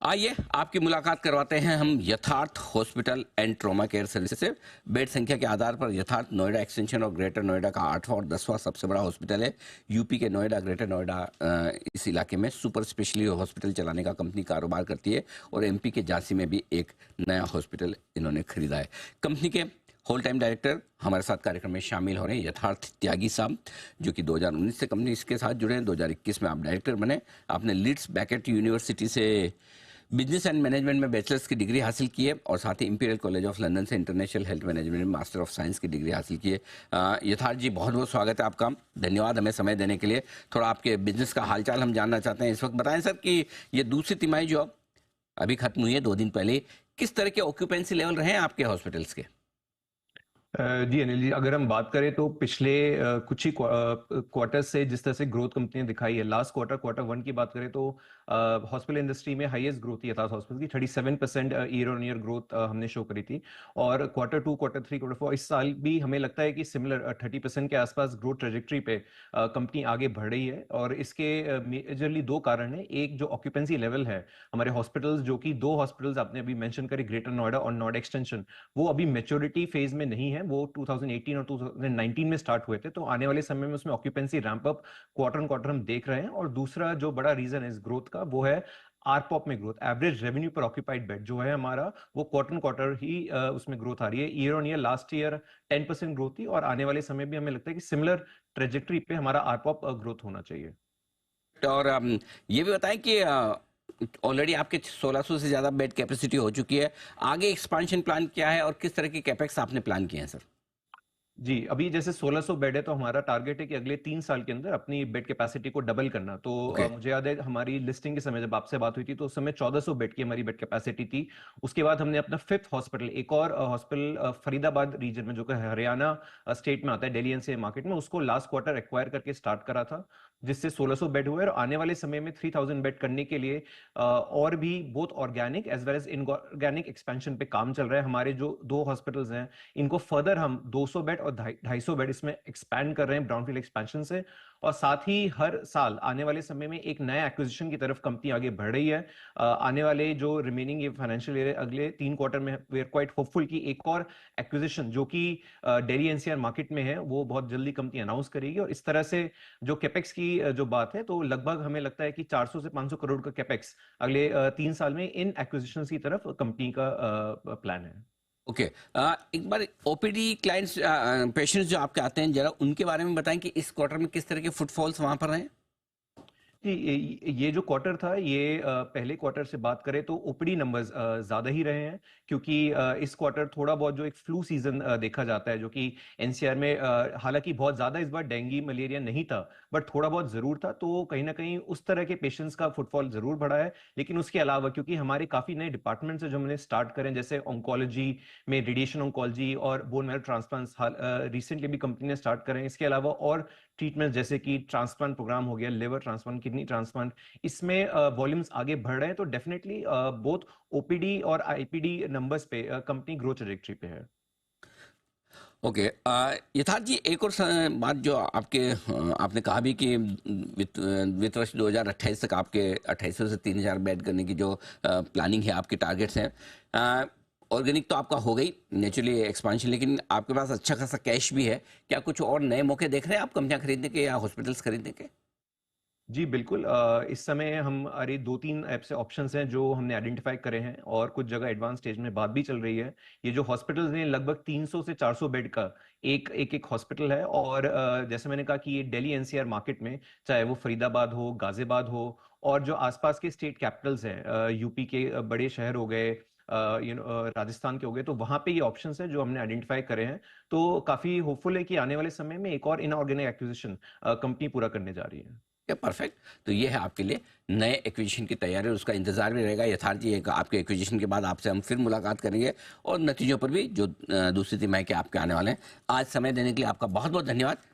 आइए आपकी मुलाकात करवाते हैं हम यथार्थ hospital and trauma care services से। बेड संख्या के आधार पर यथार्थ नोएडा एक्सटेंशन और ग्रेटर नोएडा का 8वां और 10वां सबसे बड़ा हॉस्पिटल है। यूपी के नोएडा ग्रेटर नोएडा इस इलाके में सुपर स्पेशलिटी हॉस्पिटल चलाने का कंपनी कारोबार करती है और एमपी के झांसी में भी एक नया हॉस्पिटल इन्होंने खरीदा है। कंपनी के होल टाइम डायरेक्टर हमारे साथ कार्यक्रम में शामिल हो रहे हैं यथार्थ त्यागी साहब, जो कि 2019 से कंपनी इसके साथ जुड़े हैं। 2021 में आप डायरेक्टर बने। आपने लीड्स बैकेट यूनिवर्सिटी से बिजनेस एंड मैनेजमेंट में बैचलर्स की डिग्री हासिल की है और साथ ही इंपीरियल कॉलेज ऑफ लंदन से इंटरनेशनल हेल्थ मैनेजमेंट में मास्टर ऑफ साइंस की डिग्री हासिल की है। यथार्थ जी, बहुत बहुत स्वागत है आपका। धन्यवाद हमें समय देने के लिए। थोड़ा आपके बिजनेस का हालचाल हम जानना चाहते हैं इस वक्त। बताएं सर कि ये दूसरी तिमाही जो अभी खत्म हुई है 2 दिन पहले, किस तरह के ऑक्यूपेंसी लेवल रहे हैं आपके हॉस्पिटल्स के? जी अनिल जी, अगर हम बात करें तो पिछले कुछ ही क्वार्टर से जिस तरह से ग्रोथ कंपनी ने दिखाई है, लास्ट क्वार्टर 1 की बात करें तो हॉस्पिटल इंडस्ट्री में हाईएस्ट ग्रोथ थी यथार्थ हॉस्पिटल की। 37% ईयर ऑन ईयर ग्रोथ हमने शो करी थी। और क्वार्टर 2, क्वार्टर 3, क्वार्टर 4 इस साल भी हमें लगता है कि सिमिलर 30% के आसपास ग्रोथ ट्रेजेक्ट्री पे कंपनी आगे बढ़ रही है। और इसके मेजरली 2 कारण है। एक जो ऑक्यूपेंसी लेवल है हमारे हॉस्पिटल्स, जो कि 2 हॉस्पिटल्स आपने अभी मेंशन करे, ग्रेटर नोएडा और नोएडा एक्सटेंशन, वो अभी मेच्योरिटी फेज में नहीं है। वो 2018 और 2019 में स्टार्ट हुए थे, तो आने वाले समय में उसमें occupancy ramp up quarter on quarter हम देख रहे हैं। और दूसरा जो बड़ा रीजन है इस ग्रोथ का, वो है आरपॉप में ग्रोथ। एवरेज रेवेन्यू पर ऑक्यूपाइड बेड जो है हमारा, वो क्वार्टर ऑन क्वार्टर ही उसमें ग्रोथ आ रही है। Year on year last year 10% growth थी और आने वाले समय भी हमें लगता है कि सिमिलर ट्रेजेक्टरी पे हमारा आरपॉप ग्रोथ होना चाहिए। और ये भी बताएं कि ऑलरेडी आपके 1600 से ज्यादा बेड कैपेसिटी हो चुकी है। आगे एक्सपांशन प्लान क्या है और किस तरह की कैपेक्स आपने प्लान किए हैं सर? जी, अभी जैसे 1600 बेड है, तो हमारा टारगेट है कि अगले 3 साल के अंदर अपनी बेड कैपेसिटी को डबल करना। तो ओके। मुझे याद है हमारी लिस्टिंग के समय जब आपसे बात हुई थी तो उस समय 1400 बेड की हमारी बेड कैपेसिटी थी। उसके बाद हमने अपना 5th हॉस्पिटल, एक और हॉस्पिटल फरीदाबाद रीजन में, जो कि हरियाणा स्टेट में आता है, दिल्ली एनसीआर मार्केट में, उसको लास्ट क्वार्टर एक्वायर करके स्टार्ट करा था, जिससे 1600 बेड हुए। और आने वाले समय में 3000 बेड करने के लिए और भी बहुत organic as well as inorganic expansion पे काम चल रहा है। हमारे जो 2 हॉस्पिटल्स हैं, इनको फर्दर हम 200 बेड और 250 बेड इसमें एक्सपैंड कर रहे हैं ब्राउनफील्ड एक्सपेंशन से। और साथ ही हर साल आने वाले समय में एक नया एक्विजिशन की तरफ कंपनी आगे बढ़ रही है। आने वाले जो रिमेनिंग ये फाइनेंशियल ईयर, अगले 3 क्वार्टर में वी आर क्वाइट होपफुल कि एक और एक्विजिशन जो कि दिल्ली एनसीआर मार्केट में है, वो बहुत जल्दी कंपनी अनाउंस करेगी। और इस तरह से जो कैपेक्स की जो बात है, तो लगभग हमें लगता है कि 400 से 500 करोड़ का कैपेक्स अगले 3 साल में इन एक्विजिशन की तरफ कंपनी का प्लान है। ओके। एक बार ओपीडी क्लाइंट्स पेशेंट्स जो आपके आते हैं, जरा उनके बारे में बताएं कि इस क्वार्टर में किस तरह के फुटफॉल्स वहां पर हैं। जी, ये जो क्वार्टर था, ये पहले क्वार्टर से बात करें तो ओपीडी नंबर्स ज्यादा ही रहे हैं, क्योंकि इस क्वार्टर थोड़ा बहुत जो एक फ्लू सीजन देखा जाता है, जो कि एनसीआर में हालांकि बहुत ज्यादा इस बार डेंगू मलेरिया नहीं था, बट थोड़ा बहुत जरूर था। तो कहीं ना कहीं उस तरह के पेशेंट्स का फुटफॉल जरूर बढ़ा है। लेकिन उसके अलावा क्योंकि हमारे काफी नए डिपार्टमेंट्स है जो हमने स्टार्ट करें, जैसे ऑन्कोलॉजी में रेडिएशन ऑन्कोलॉजी और बोन मैरो ट्रांसप्लांट रिसेंटली भी कंपनी ने स्टार्ट करें। इसके अलावा और ट्रीटमेंट जैसे कि ट्रांसप्लांट प्रोग्राम हो गया, लिवर ट्रांसप्लांट, किडनी ट्रांसप्लांट, इसमें वॉल्यूम्स आगे बढ़ रहे हैं। तो डेफिनेटली बोथ ओपीडी और आईपीडी नंबर्स पे कंपनी ग्रोथ ट्रैजेक्टरी पे है। ओके। यथार्थ जी, एक और बात जो आपने कहा भी कि वित्त वर्ष 2028 तक आपके 2800 से 3000 बेड करने की जो प्लानिंग है, आपके टारगेट्स हैं। ऑर्गेनिक तो आपका हो गई, नेचुरली एक्सपांशन, लेकिन आपके पास अच्छा खासा कैश भी है। क्या कुछ और नए मौके देख रहे हैं आप कंपनियां खरीदने के या हॉस्पिटल्स खरीदने के? जी बिल्कुल, इस समय हमारे 2-3 ऐप्स ऑप्शंस हैं जो हमने आइडेंटिफाई करे हैं, और कुछ जगह एडवांस स्टेज में बात भी चल रही है। ये जो हॉस्पिटल्स हैं, लगभग 300 से 400 बेड का एक हॉस्पिटल है। और जैसे मैंने कहा कि ये दिल्ली एनसीआर मार्केट में, चाहे वो फरीदाबाद हो, गाजियाबाद हो, और जो आसपास के स्टेट कैपिटल्स हैं, यूपी के बड़े शहर हो गए, राजस्थान के हो गए, तो वहां पे ये ऑप्शंस हैं जो हमने आइडेंटिफाई करे हैं। तो काफी होपफुल है कि आने वाले समय में एक और इनऑर्गेनिक एक्विजिशन कंपनी पूरा करने जा रही है। क्या परफेक्ट। तो ये है आपके लिए नए एक्विजिशन की तैयारी, और उसका इंतजार भी रहेगा। यथार्थ जी, आपके एक्विजिशन के बाद आपसे हम फिर मुलाकात करेंगे और नतीजों पर भी जो दूसरी तिमाही के आपके आने वाले हैं। आज समय देने के लिए आपका बहुत बहुत धन्यवाद।